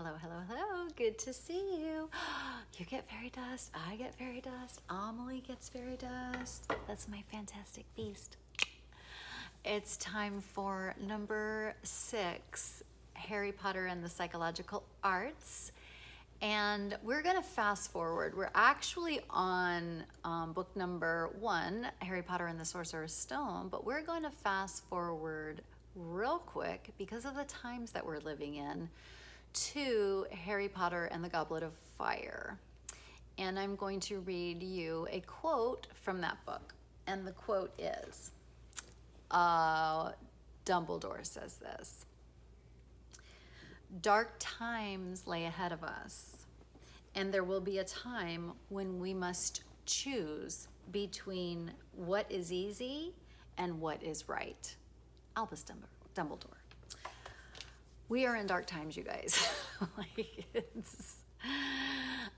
Hello, hello, hello. Good to see you. You get fairy dust. I get fairy dust. Amelie gets fairy dust. That's my fantastic beast. It's time for number 6, Harry Potter and the Psychological Arts. And we're going to fast forward. We're actually on book number 1, Harry Potter and the Sorcerer's Stone, but we're going to fast forward real quick because of the times that we're living in to Harry Potter and the Goblet of Fire. And I'm going to read you a quote from that book. And the quote is, Dumbledore says this: "Dark times lay ahead of us, and there will be a time when we must choose between what is easy and what is right." Albus Dumbledore. We are in dark times, you guys.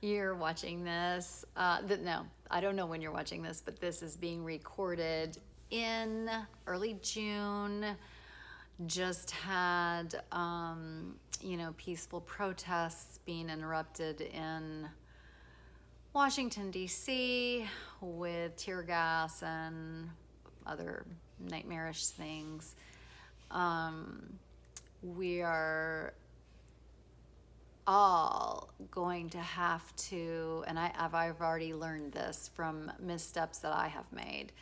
You're watching this. No, I don't know when you're watching this, but this is being recorded in early June. Just had, peaceful protests being interrupted in Washington, D.C. with tear gas and other nightmarish things. We are all going to have to, and I've already learned this from missteps that I have made.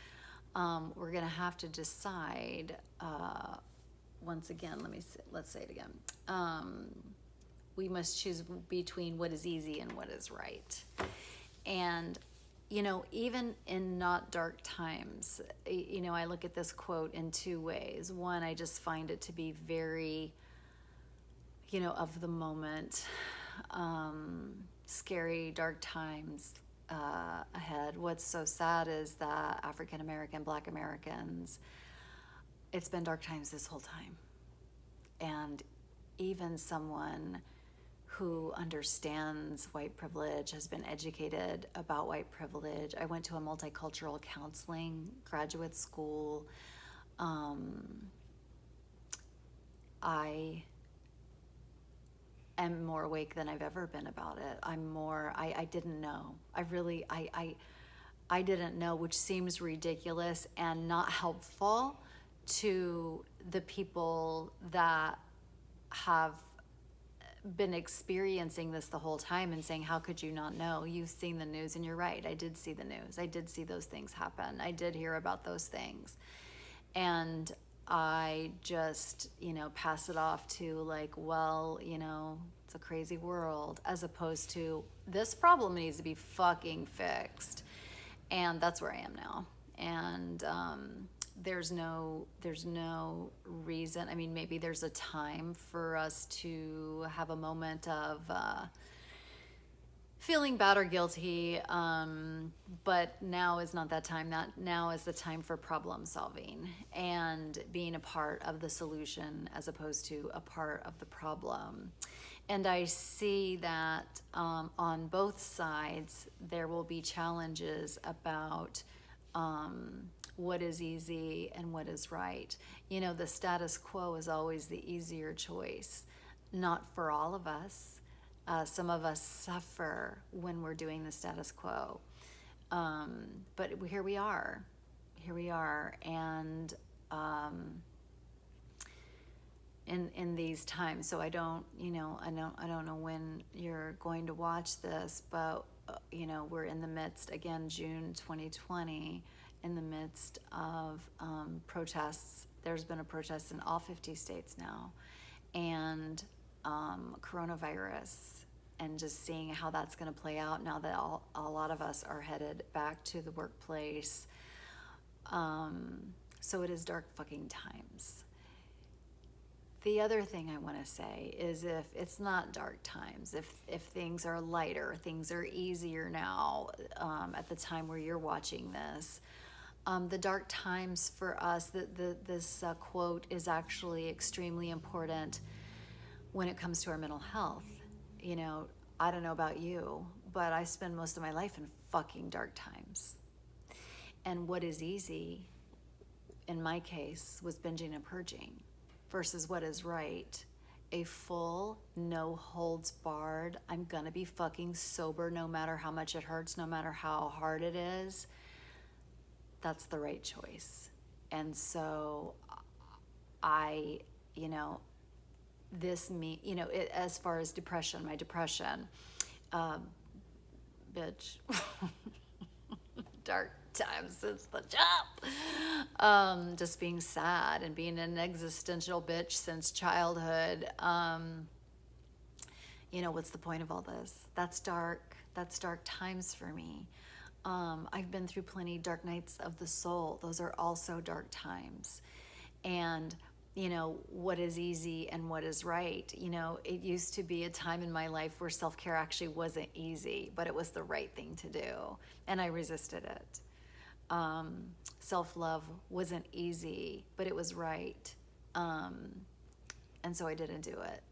We're going to have to decide, once again, let's say it again. We must choose between what is easy and what is right. And even in not dark times, I look at this quote in 2 ways. One, I just find it to be very, of the moment, scary, dark times ahead. What's so sad is that African American, Black Americans, it's been dark times this whole time. And even someone who understands white privilege, has been educated about white privilege. I went to a multicultural counseling graduate school. I am more awake than I've ever been about it. I didn't know. I didn't know, which seems ridiculous and not helpful to the people that have been experiencing this the whole time and saying, how could you not know? You've seen the news. And you're right, I did see the news. I did see those things happen. I did hear about those things. And I just, pass it off to it's a crazy world, as opposed to this problem needs to be fucking fixed. And that's where I am now. And there's no reason. I mean, maybe there's a time for us to have a moment of feeling bad or guilty, but now is not that time. Now is the time for problem solving and being a part of the solution as opposed to a part of the problem. And I see that on both sides there will be challenges about what is easy and what is right. The status quo is always the easier choice, not for all of us. Some of us suffer when we're doing the status quo. But here we are, and in these times. So I don't know when you're going to watch this, but we're in the midst, again, June 2020, in the midst of protests. There's been a protest in all 50 states now, and coronavirus, and just seeing how that's going to play out now that a lot of us are headed back to the workplace. So it is dark fucking times. The other thing I want to say is, if it's not dark times, if things are lighter, things are easier now, at the time where you're watching this, the dark times for us, this quote is actually extremely important when it comes to our mental health. I don't know about you, but I spend most of my life in fucking dark times. And what is easy, in my case, was binging and purging, versus what is right a full, no holds barred, I'm gonna be fucking sober no matter how much it hurts, no matter how hard it is, that's the right choice. And so I, you know, as far as depression, my depression, bitch, dark times since the jump. Just being sad and being an existential bitch since childhood. What's the point of all this? That's dark. That's dark times for me. I've been through plenty dark nights of the soul. Those are also dark times. And what is easy and what is right. It used to be a time in my life where self-care actually wasn't easy, but it was the right thing to do, and I resisted it. Self-love wasn't easy, but it was right, and so I didn't do it.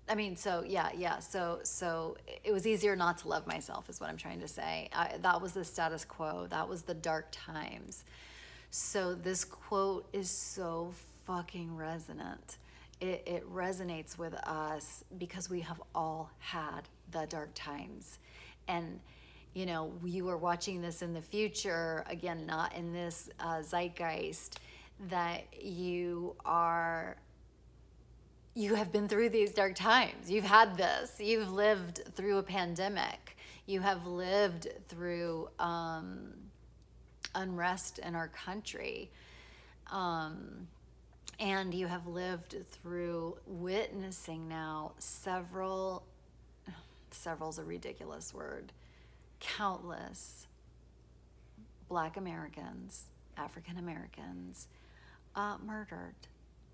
So it was easier not to love myself, is what I'm trying to say. That was the status quo. That was the dark times. So this quote is so fucking resonant. It resonates with us because we have all had the dark times. And you are watching this in the future, again, not in this zeitgeist, that you have been through these dark times. You've had this. You've lived through a pandemic. You have lived through unrest in our country. And you have lived through witnessing now several's a ridiculous word, countless Black Americans, African Americans, murdered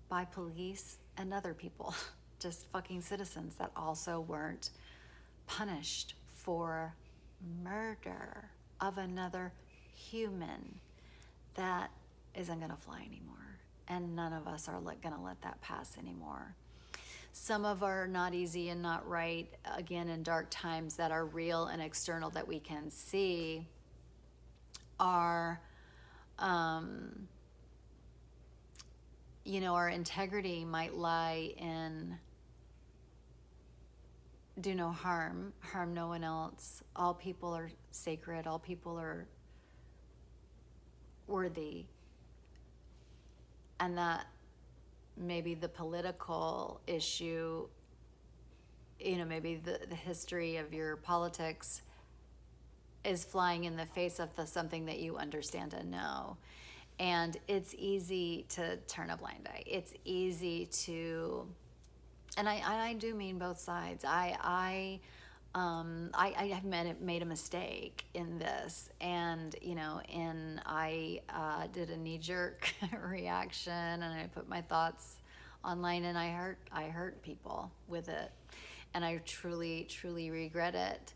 by police and other people, just fucking citizens that also weren't punished for murder of another human. That isn't gonna fly anymore. And none of us are gonna let that pass anymore. Some of our not easy and not right, again, in dark times that are real and external that we can see, are, our integrity might lie in do no harm, harm no one else. All people are sacred. All people are worthy. And that maybe the political issue, maybe the history of your politics is flying in the face of something that you understand and know. And it's easy to turn a blind eye. It's easy to, and I do mean both sides. I have made a mistake in this, and I did a knee-jerk reaction, and I put my thoughts online, and I hurt people with it, and I truly regret it.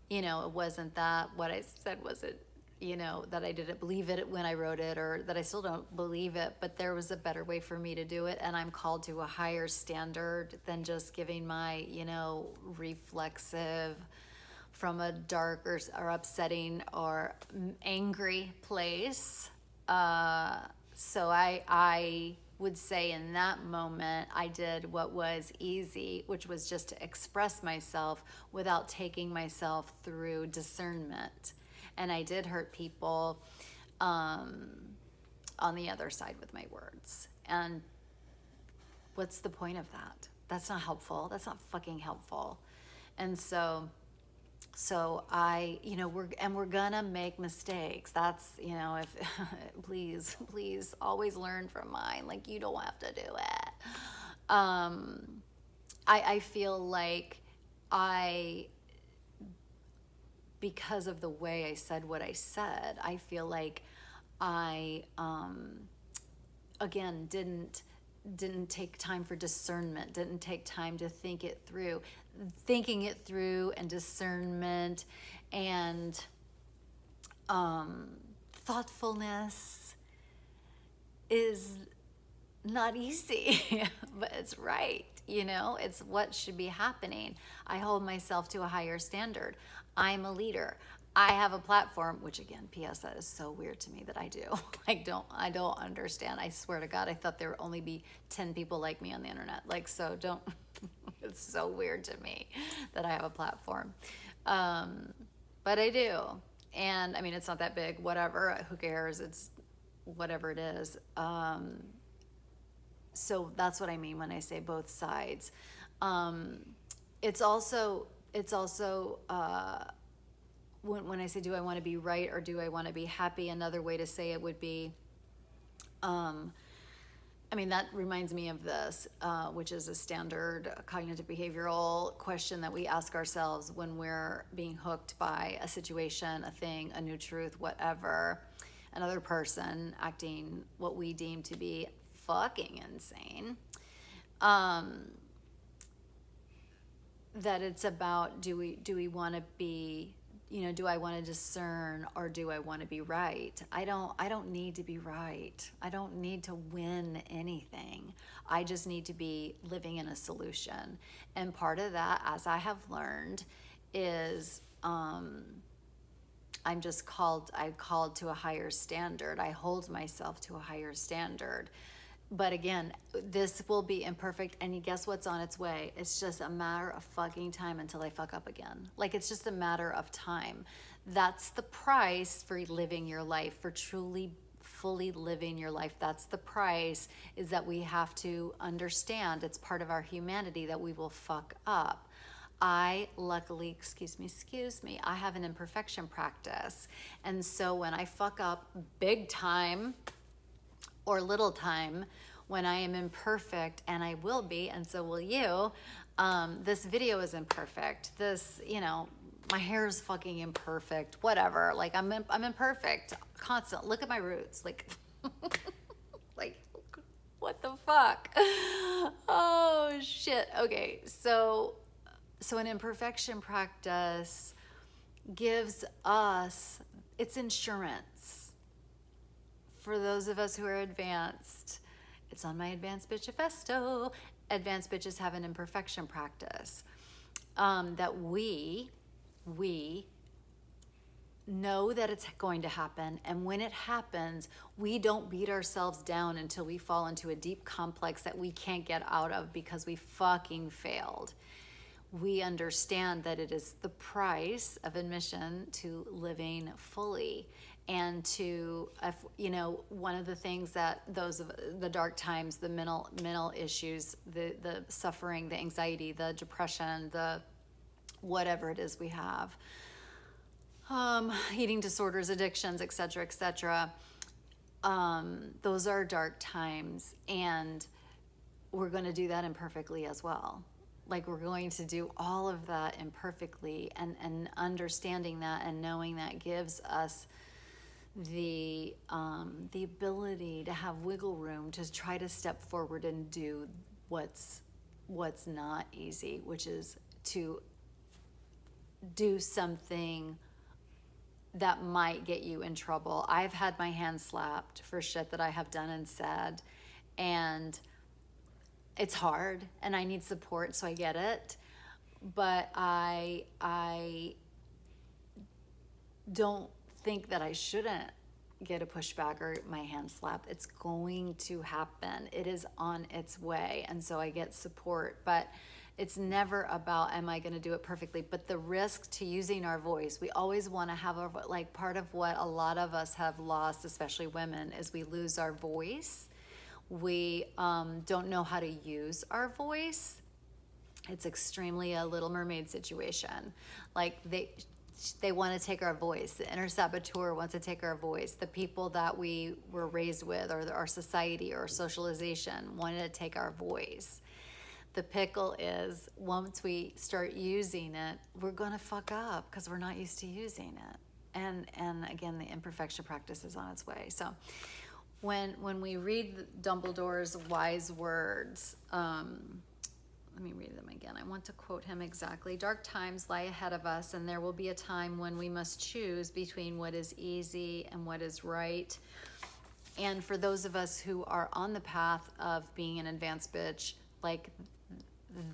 It wasn't that what I said wasn't that I didn't believe it when I wrote it, or that I still don't believe it, but there was a better way for me to do it, and I'm called to a higher standard than just giving my, reflexive from a dark or upsetting or angry place. So I would say in that moment, I did what was easy, which was just to express myself without taking myself through discernment. And I did hurt people on the other side with my words. And what's the point of that? That's not helpful. That's not fucking helpful. And so we're gonna make mistakes. That's, if please always learn from mine. Like, you don't have to do it. I feel like because of the way I said what I said, I feel like I, again, didn't take time for discernment, didn't take time to think it through. Thinking it through and discernment and thoughtfulness is not easy, but it's right. It's what should be happening. I hold myself to a higher standard. I'm a leader. I have a platform, which again, P.S. that is so weird to me that I do. Like, I don't understand. I swear to God, I thought there would only be 10 people like me on the internet. Like, so don't, it's so weird to me that I have a platform. But I do. And I mean, it's not that big, whatever, who cares? It's whatever it is. So that's what I mean when I say both sides. It's also, when I say, do I want to be right or do I want to be happy? Another way to say it would be, I mean, that reminds me of this, which is a standard cognitive behavioral question that we ask ourselves when we're being hooked by a situation, a thing, a new truth, whatever, another person acting what we deem to be fucking insane. That it's about, do we want to be, do I want to discern or do I want to be right? I don't need to be right. I don't need to win anything. I just need to be living in a solution. And part of that, as I have learned, is I called to a higher standard. I hold myself to a higher standard. But again, this will be imperfect, and you guess what's on its way? It's just a matter of fucking time until I fuck up again. Like, it's just a matter of time. That's the price for living your life, for truly, fully living your life. That's the price, is that we have to understand, it's part of our humanity that we will fuck up. I luckily, excuse me, I have an imperfection practice. And so when I fuck up big time, or little time, when I am imperfect, and I will be, and so will you. This video is imperfect. This, my hair is fucking imperfect. Whatever. Like, I'm imperfect. Constant. Look at my roots. Like, like, what the fuck? Oh shit. Okay, so an imperfection practice gives us, it's insurance. For those of us who are advanced, it's on my Advanced Bitchifesto. Advanced bitches have an imperfection practice that we know that it's going to happen, and when it happens, we don't beat ourselves down until we fall into a deep complex that we can't get out of because we fucking failed. We understand that it is the price of admission to living fully. And to, one of the things that those of the dark times, the mental issues, the suffering, the anxiety, the depression, the whatever it is we have, eating disorders, addictions, et cetera, those are dark times, and we're going to do that imperfectly as well. Like, we're going to do all of that imperfectly, and understanding that and knowing that gives us the ability to have wiggle room to try to step forward and do what's not easy, which is to do something that might get you in trouble. I've had my hand slapped for shit that I have done and said, and it's hard, and I need support, so I get it. But I don't think that I shouldn't get a pushback or my hand slapped. It's going to happen. It is on its way. And so I get support, but it's never about, am I going to do it perfectly? But the risk to using our voice, we always want to have part of what a lot of us have lost, especially women, is we lose our voice. We don't know how to use our voice. It's extremely a Little Mermaid situation. Like, they want to take our voice. The inner saboteur wants to take our voice. The people that we were raised with, or our society or socialization, wanted to take our voice. The pickle is, once we start using it, we're going to fuck up because we're not used to using it. And again, the imperfection practice is on its way. So when we read Dumbledore's wise words, let me read them again. I want to quote him exactly. Dark times lie ahead of us, and there will be a time when we must choose between what is easy and what is right. And for those of us who are on the path of being an advanced bitch, like,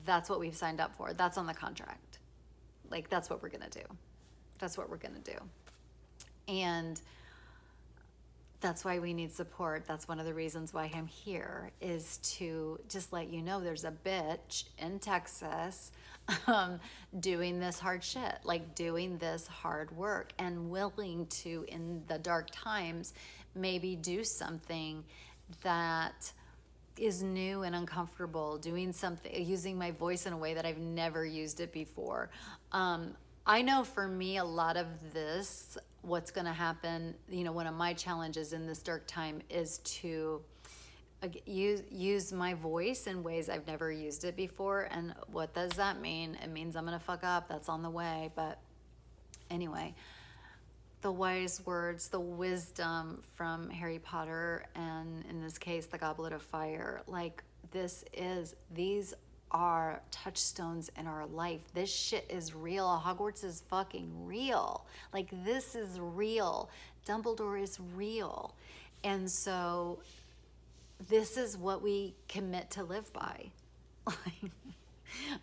that's what we've signed up for. That's on the contract. Like, that's what we're gonna do. That's what we're going to do. And that's why we need support. That's one of the reasons why I'm here, is to just let you know there's a bitch in Texas doing this hard shit, like doing this hard work and willing to, in the dark times, maybe do something that is new and uncomfortable, doing something, using my voice in a way that I've never used it before. I know for me, a lot of this, what's going to happen, you know, one of my challenges in this dark time is to use my voice in ways I've never used it before. And what does that mean? It means I'm going to fuck up. That's on the way. But anyway, the wise words, the wisdom from Harry Potter, and in this case, the Goblet of Fire, like these are touchstones in our life. This shit is real. Hogwarts is fucking real. Like, this is real. Dumbledore is real. And so this is what we commit to live by.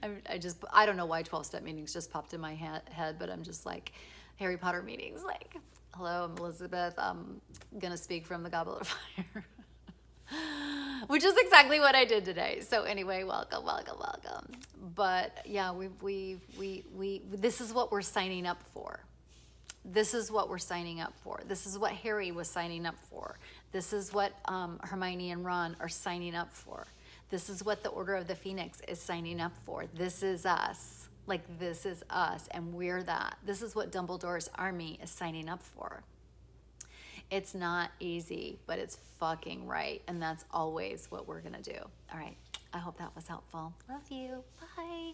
I don't know why 12-step meetings just popped in my head, but I'm just like, Harry Potter meetings, like, hello, I'm Elizabeth. I'm gonna speak from the Goblet of Fire. Which is exactly what I did today. So anyway, welcome. But yeah, this is what we're signing up for. This is what we're signing up for. This is what Harry was signing up for. This is what Hermione and Ron are signing up for. This is what the Order of the Phoenix is signing up for. This is us. Like, this is us, and we're that. This is what Dumbledore's army is signing up for. It's not easy, but it's fucking right. And that's always what we're going to do. All right. I hope that was helpful. Love you. Bye.